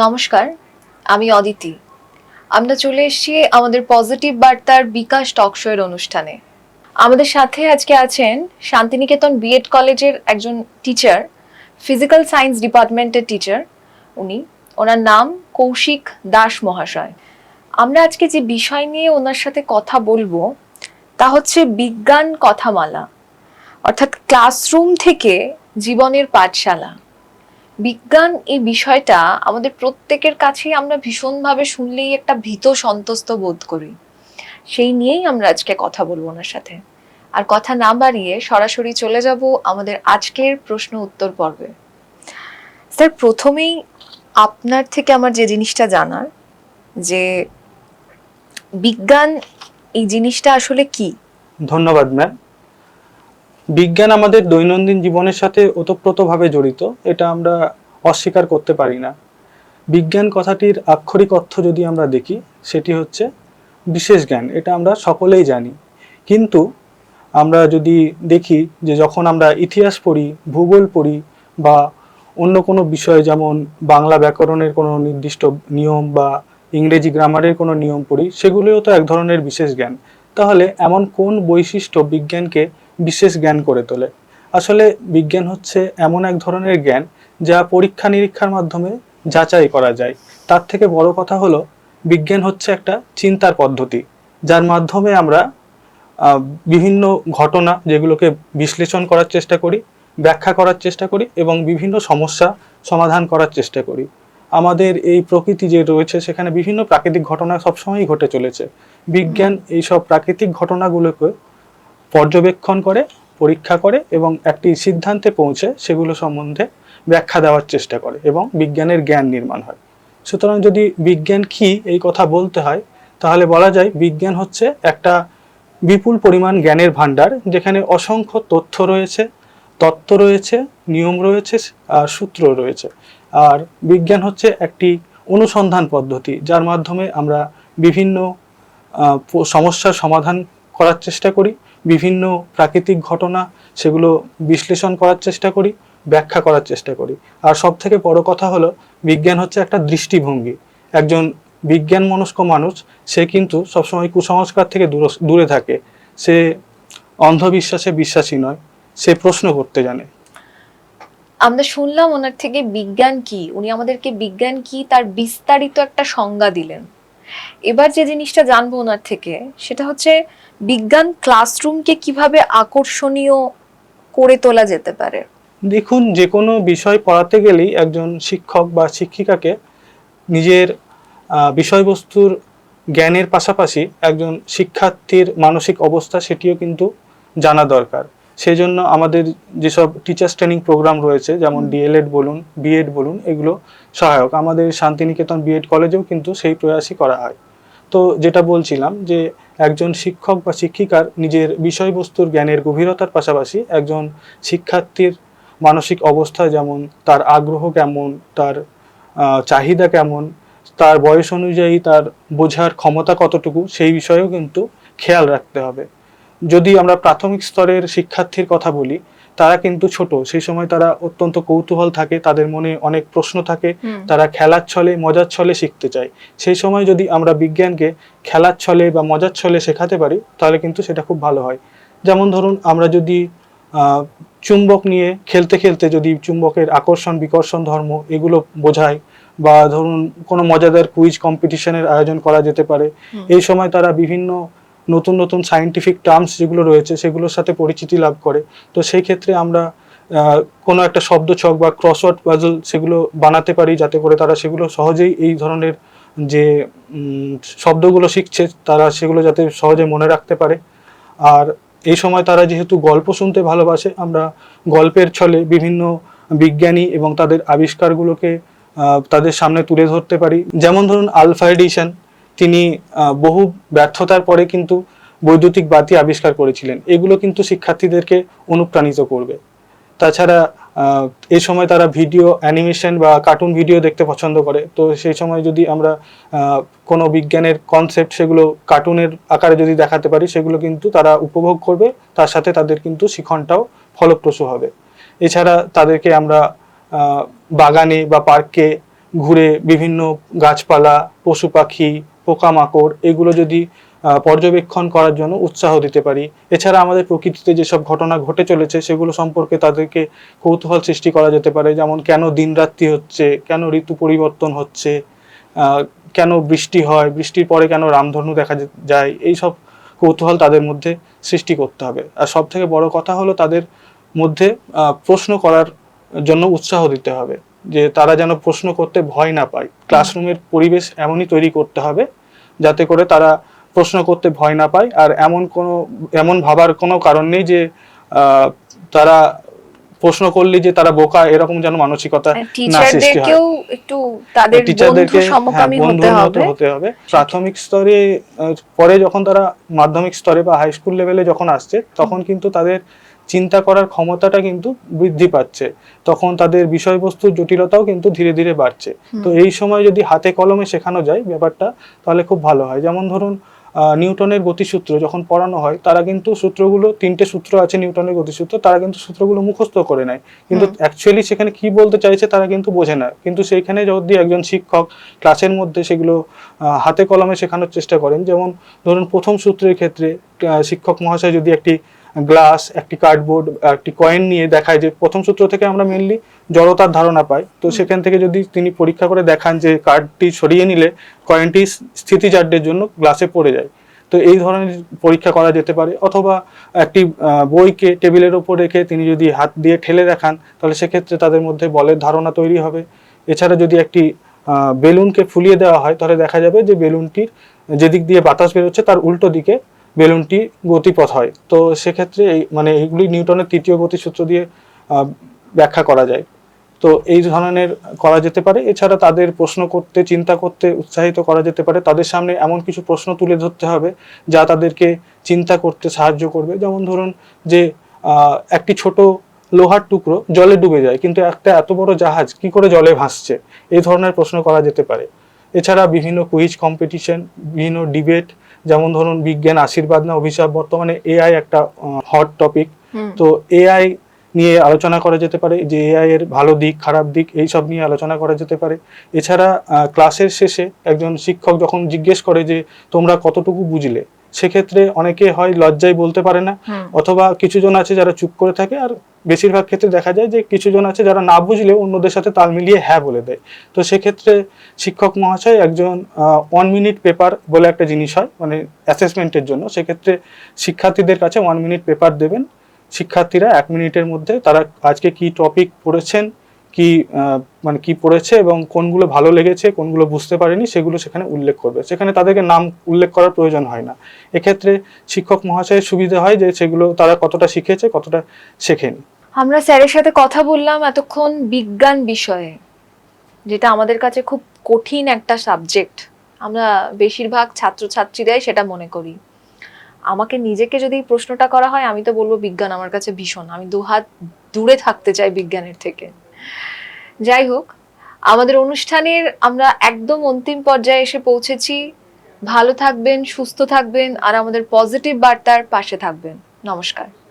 নমস্কার, আমি অদিতি। আমরা চলে এসেছি আমাদের পজিটিভ বার্তার বিকাশ টক শো এর অনুষ্ঠানে। আমাদের সাথে আজকে আছেন শান্তিনিকেতন বিএড কলেজের একজন টিচার, ফিজিক্যাল সায়েন্স ডিপার্টমেন্টের টিচার। ওনার নাম কৌশিক দাস মহাশয়। আমরা আজকে যে বিষয় নিয়ে ওনার সাথে কথা বলবো তা হচ্ছে বিজ্ঞান কথামালা, অর্থাৎ ক্লাসরুম থেকে জীবনের পাঠশালা। বিজ্ঞান এই বিষয়টা আমাদের প্রত্যেকের কাছেই আমরা ভীষণভাবে শুনলেই একটা ভীত সন্ত্রস্ত বোধ করি। সেই নিয়েই আমরা আজকে কথা বলবো ওনার সাথে। আর কথা না বাড়িয়ে সরাসরি চলে যাব আমাদের আজকের প্রশ্ন উত্তর পর্বে। স্যার, প্রথমেই আপনার থেকে আমার যে জিনিসটা জানার, যে বিজ্ঞান এই জিনিসটা আসলে কি? ধন্যবাদ ম্যাম। বিজ্ঞান আমাদের দৈনন্দিন জীবনের সাথে ওতপ্রোতভাবে জড়িত, এটা আমরা অস্বীকার করতে পারি না। বিজ্ঞান কথাটির আক্ষরিক অর্থ যদি আমরা দেখি, সেটি হচ্ছে বিশেষ জ্ঞান। এটা আমরা সকলেই জানি, কিন্তু আমরা যদি দেখি যে যখন আমরা ইতিহাস পড়ি, ভূগোল পড়ি বা অন্য কোনো বিষয়, যেমন বাংলা ব্যাকরণের কোনো নির্দিষ্ট নিয়ম বা ইংরেজি গ্রামারের কোনো নিয়ম পড়ি, সেগুলিও তো এক ধরনের বিশেষ জ্ঞান। তাহলে এমন কোন বৈশিষ্ট্য বিজ্ঞানকে বিশেষ জ্ঞান করে তোলে? আসলে বিজ্ঞান হচ্ছে এমন এক ধরনের জ্ঞান যা পরীক্ষা নিরীক্ষার মাধ্যমে যাচাই করা যায়। তার থেকে বড় কথা হলো, বিজ্ঞান হচ্ছে একটা চিন্তার পদ্ধতি, যার মাধ্যমে আমরা বিভিন্ন ঘটনা যেগুলোকে বিশ্লেষণ করার চেষ্টা করি, ব্যাখ্যা করার চেষ্টা করি এবং বিভিন্ন সমস্যা সমাধান করার চেষ্টা করি। আমাদের এই প্রকৃতি যে রয়েছে, সেখানে বিভিন্ন প্রাকৃতিক ঘটনা সবসময়ই ঘটে চলেছে। বিজ্ঞান এইসব প্রাকৃতিক ঘটনাগুলোকে পর্যবেক্ষণ করে, পরীক্ষা করে এবং একটি সিদ্ধান্তে পৌঁছে সেগুলো সম্বন্ধে ব্যাখ্যা দেওয়ার চেষ্টা করে এবং বিজ্ঞানের জ্ঞান নির্মাণ হয়। সুতরাং যদি বিজ্ঞান কি এই কথা বলতে হয়, তাহলে বলা যায় বিজ্ঞান হচ্ছে একটা বিপুল পরিমাণ জ্ঞানের ভাণ্ডার, যেখানে অসংখ্য তথ্য রয়েছে, তত্ত্ব রয়েছে, নিয়ম রয়েছে আর সূত্র রয়েছে। আর বিজ্ঞান হচ্ছে একটি অনুসন্ধান পদ্ধতি, যার মাধ্যমে আমরা বিভিন্ন সমস্যার সমাধান করার চেষ্টা করি, বিভিন্ন প্রাকৃতিক ঘটনা সেগুলো বিশ্লেষণ করার চেষ্টা করি, ব্যাখ্যা করার চেষ্টা করি। আর সব থেকে বড় কথা হলো, বিজ্ঞান হচ্ছে একটা দৃষ্টিভঙ্গি। একজন বিজ্ঞান মনস্ক মানুষ, সে কিন্তু সবসময় কুসংস্কার থেকে দূরে থাকে। সে অন্ধবিশ্বাসে বিশ্বাসী নয়, সে প্রশ্ন করতে জানে। আমরা শুনলাম ওনার থেকে বিজ্ঞান কি, উনি আমাদেরকে বিজ্ঞান কি তার বিস্তারিত একটা সংজ্ঞা দিলেন। এবার যে জিনিসটা জানবো ওনার থেকে, সেটা হচ্ছে বিজ্ঞান ক্লাসরুমকে কিভাবে আকর্ষণীয় করে তোলা যেতে পারে। দেখুন, যে কোনো বিষয় পড়াতে গেলেই একজন শিক্ষক বা শিক্ষিকাকে নিজের বিষয়বস্তুর জ্ঞানের পাশাপাশি একজন শিক্ষার্থীর মানসিক অবস্থা সেটিও কিন্তু জানা দরকার। সেই জন্য আমাদের যেসব টিচার্স ট্রেনিং প্রোগ্রাম রয়েছে, যেমন ডিএলএড বলুন, বিএড বলুন, এগুলো সহায়ক। আমাদের শান্তিনিকেতন বিএড কলেজেও কিন্তু সেই প্রয়াসই করা হয়। তো যেটা বলছিলাম, যে একজন শিক্ষক বা শিক্ষিকার নিজের বিষয়বস্তুর জ্ঞানের গভীরতার পাশাপাশি একজন শিক্ষার্থীর মানসিক অবস্থা, যেমন তার আগ্রহ কেমন, তার চাহিদা কেমন, তার বয়স অনুযায়ী তার বোঝার ক্ষমতা কতটুকু, সেই বিষয়েও কিন্তু খেয়াল রাখতে হবে। যদি আমরা প্রাথমিক স্তরের শিক্ষার্থীর কথা বলি, তারা কিন্তু ছোট, সেই সময় তারা অত্যন্ত কৌতূহল থাকে, তাদের মনে অনেক প্রশ্ন থাকে, তারা খেলার ছলে, মজার ছলে শিখতে চায়। সেই সময় যদি আমরা বিজ্ঞানকে খেলার ছলে বা মজার ছলে শেখাতে পারি, তাহলে কিন্তু সেটা খুব ভালো হয়। যেমন ধরুন, আমরা যদি চুম্বক নিয়ে খেলতে খেলতে যদি চুম্বকের আকর্ষণ বিকর্ষণ ধর্ম এগুলো বোঝাই, বা ধরুন কোনো মজাদার কুইজ কম্পিটিশনের আয়োজন করা যেতে পারে, এই সময় তারা বিভিন্ন নতুন নতুন সায়েন্টিফিক টার্মস যেগুলো রয়েছে সেগুলোর সাথে পরিচিতি লাভ করে। তো সেই ক্ষেত্রে আমরা কোনো একটা শব্দ ছক বা ক্রসওয়ার্ড পাজল সেগুলো বানাতে পারি, যাতে করে তারা সেগুলো সহজেই, এই ধরনের যে শব্দগুলো শিখছে, তারা সেগুলো যাতে সহজে মনে রাখতে পারে। আর এই সময় তারা যেহেতু গল্প শুনতে ভালোবাসে, আমরা গল্পের ছলে বিভিন্ন বিজ্ঞানী এবং তাদের আবিষ্কারগুলোকে তাদের সামনে তুলে ধরতে পারি। যেমন ধরুন, আলফা এডিশন, তিনি বহু ব্যর্থতার পরে কিন্তু বৈদ্যুতিক বাতি আবিষ্কার করেছিলেন। এগুলো কিন্তু শিক্ষার্থীদেরকে অনুপ্রাণিত করবে। তাছাড়া এই সময় তারা ভিডিও অ্যানিমেশন বা কার্টুন ভিডিও দেখতে পছন্দ করে। তো সেই সময় যদি আমরা কোনো বিজ্ঞানের কনসেপ্ট সেগুলো কার্টুনের আকারে যদি দেখাতে পারি, সেগুলো কিন্তু তারা উপভোগ করবে, তার সাথে তাদের কিন্তু শিক্ষণটাও ফলপ্রসূ হবে। এছাড়া তাদেরকে আমরা বাগানে বা পার্কে ঘুরে বিভিন্ন গাছপালা, পশু পাখি, পোকামাকড় এগুলো যদি পর্যবেক্ষণ করার জন্য উৎসাহ দিতে পারি। এছাড়া আমাদের প্রকৃতিতে যেসব ঘটনা ঘটে চলেছে সেগুলো সম্পর্কে তাদেরকে কৌতূহল সৃষ্টি করা যেতে পারে, যেমন কেন দিনরাত্রি হচ্ছে, কেন ঋতু পরিবর্তন হচ্ছে, কেন বৃষ্টি হয়, বৃষ্টির পরে কেন রামধনু দেখা যায়, এইসব কৌতূহল তাদের মধ্যে সৃষ্টি করতে হবে। আর সব থেকে বড় কথা হলো তাদের মধ্যে প্রশ্ন করার জন্য উৎসাহ দিতে হবে, যে তারা যেন প্রশ্ন করতে ভয় না পায়। ক্লাসরুমের পরিবেশ এমনই তৈরি করতে হবে যাতে করে তারা প্রশ্ন করতে ভয় না পায়। আর এমন ভাবার কোনো কারণ নেই যে তারা প্রশ্ন করলে যে তারা বোকা, এরকম যেন মানসিকতা না সৃষ্টি হয়। টিচারদেরকেও একটু তাদের বন্ধু টিচারদেরকে সমকামী হতে হবে। হতে হবে প্রাথমিক স্তরে। পরে যখন তারা মাধ্যমিক স্তরে বা হাই স্কুল লেভেলে যখন আসছে, তখন কিন্তু তাদের চিন্তা করার ক্ষমতাটা কিন্তু বৃদ্ধি পাচ্ছে, তখন তাদের বিষয়বস্তুর জটিলতাও কিন্তু ধীরে ধীরে বাড়ছে। তো এই সময় যদি হাতে কলমে শেখানো যায় ব্যাপারটা, তাহলে খুব ভালো হয়। যেমন ধরুন নিউটনের গতিসূত্র যখন পড়ানো হয়, তারা কিন্তু সূত্রগুলো, 3টে সূত্র আছে নিউটনের গতিসূত্র, তারা কিন্তু সূত্রগুলো মুখস্থ করে নেয়, কিন্তু অ্যাকচুয়ালি সেখানে কি বলতে চাইছে তারা কিন্তু বোঝে না। কিন্তু সেইখানে যদি একজন শিক্ষক ক্লাসের মধ্যে সেগুলো হাতে কলমে শেখানোর চেষ্টা করেন, যেমন ধরুন প্রথম সূত্রের ক্ষেত্রে শিক্ষক মহাশয় যদি একটি গ্লাস, একটি কার্ডবোর্ড, একটি কয়েন নিয়ে দেখায় যে প্রথম সূত্র থেকে আমরা মেনলি জড়তার ধারণা পাই, তো সেখান থেকে যদি তিনি পরীক্ষা করে দেখান যে কার্ডটি সরিয়ে নিলে কয়েনটি স্থিতিজাড্যের জন্য গ্লাসে পড়ে যায়, তো এই ধরনের পরীক্ষা করা যেতে পারে। অথবা একটি বইকে টেবিলের ওপর রেখে তিনি যদি হাত দিয়ে ঠেলে দেখান, তাহলে সেক্ষেত্রে তাদের মধ্যে বলের ধারণা তৈরি হবে। এছাড়া যদি একটি বেলুনকে ফুলিয়ে দেওয়া হয়, তাহলে দেখা যাবে যে বেলুনটির যেদিক দিয়ে বাতাস বেরোচ্ছে তার উল্টো দিকে বেলুনটি গতিপথ হয়। তো সেক্ষেত্রে এইগুলি নিউটনের 3য় গতিসূত্র দিয়ে ব্যাখ্যা করা যায়। তো এই ধরনের করা যেতে পারে। এছাড়া তাদের প্রশ্ন করতে, চিন্তা করতে উৎসাহিত করা যেতে পারে। তাদের সামনে এমন কিছু প্রশ্ন তুলে ধরতে হবে যা তাদেরকে চিন্তা করতে সাহায্য করবে। যেমন ধরুন যে একটি ছোট লোহার টুকরো জলে ডুবে যায়, কিন্তু একটা এত বড় জাহাজ কি করে জলে ভাসছে, এই ধরনের প্রশ্ন করা যেতে পারে। এছাড়া বিভিন্ন কুইজ কম্পিটিশন, বিভিন্ন ডিবেট, যেমন ধরুন বিজ্ঞান আশীর্বাদ না অভিশাপ, বর্তমানে এআই একটা হট টপিক, তো এআই নিয়ে আলোচনা করা যেতে পারে, যে এআই এর ভালো দিক, খারাপ দিক, এইসব নিয়ে আলোচনা করা যেতে পারে। এছাড়া ক্লাসের শেষে একজন শিক্ষক যখন জিজ্ঞেস করে যে তোমরা কতটুকু বুঝলে, সেক্ষেত্রে অনেকে হয় লজ্জায় বলতে পারে না, অথবা কিছুজন আছে যারা চুপ করে থাকে, আর বেশিরভাগ ক্ষেত্রে দেখা যায় যে কিছুজন আছে যারা না বুঝলেও অন্যদের সাথে তাল মিলিয়ে হ্যাঁ বলে দেয়। তো সেক্ষেত্রে শিক্ষক মহাশয় একজন 1 মিনিট পেপার বলে একটা জিনিস হয় অ্যাসেসমেন্টের জন্য, সেক্ষেত্রে শিক্ষার্থীদের কাছে 1 মিনিট পেপার দেবেন। শিক্ষার্থীরা 1 মিনিটের মধ্যে তারা আজকে কি টপিক পড়েছেন, কি কি পড়েছে এবং কোনগুলো ভালো লেগেছে, কোনগুলো বুঝতে পারেনি, সেগুলো সেখানে উল্লেখ করবে। সেখানে তাদেরকে নাম উল্লেখ করার প্রয়োজন হয় না। এক্ষেত্রে শিক্ষক মহাশয়ের সুবিধা হয় যে সেগুলো তারা কতটা শিখেছে, কতটা শেখেনি। আমরা স্যারের সাথে কথা বললাম এতক্ষণ বিজ্ঞান বিষয়ে, যেটা আমাদের কাছে খুব কঠিন একটা সাবজেক্ট। আমরা বেশিরভাগ ছাত্রছাত্রীরাই সেটা মনে করি। আমাকে নিজেকে যদি প্রশ্নটা করা হয়, আমি তো বলবো বিজ্ঞান আমার কাছে ভীষণ, আমি দুহাত দূরে থাকতে চাই বিজ্ঞানের থেকে। যাই হোক, আমাদের অনুষ্ঠানের আমরা একদম অন্তিম পর্যায়ে এসে পৌঁছেছি। ভালো থাকবেন, সুস্থ থাকবেন, আর আমাদের পজিটিভ বার্তার পাশে থাকবেন। নমস্কার।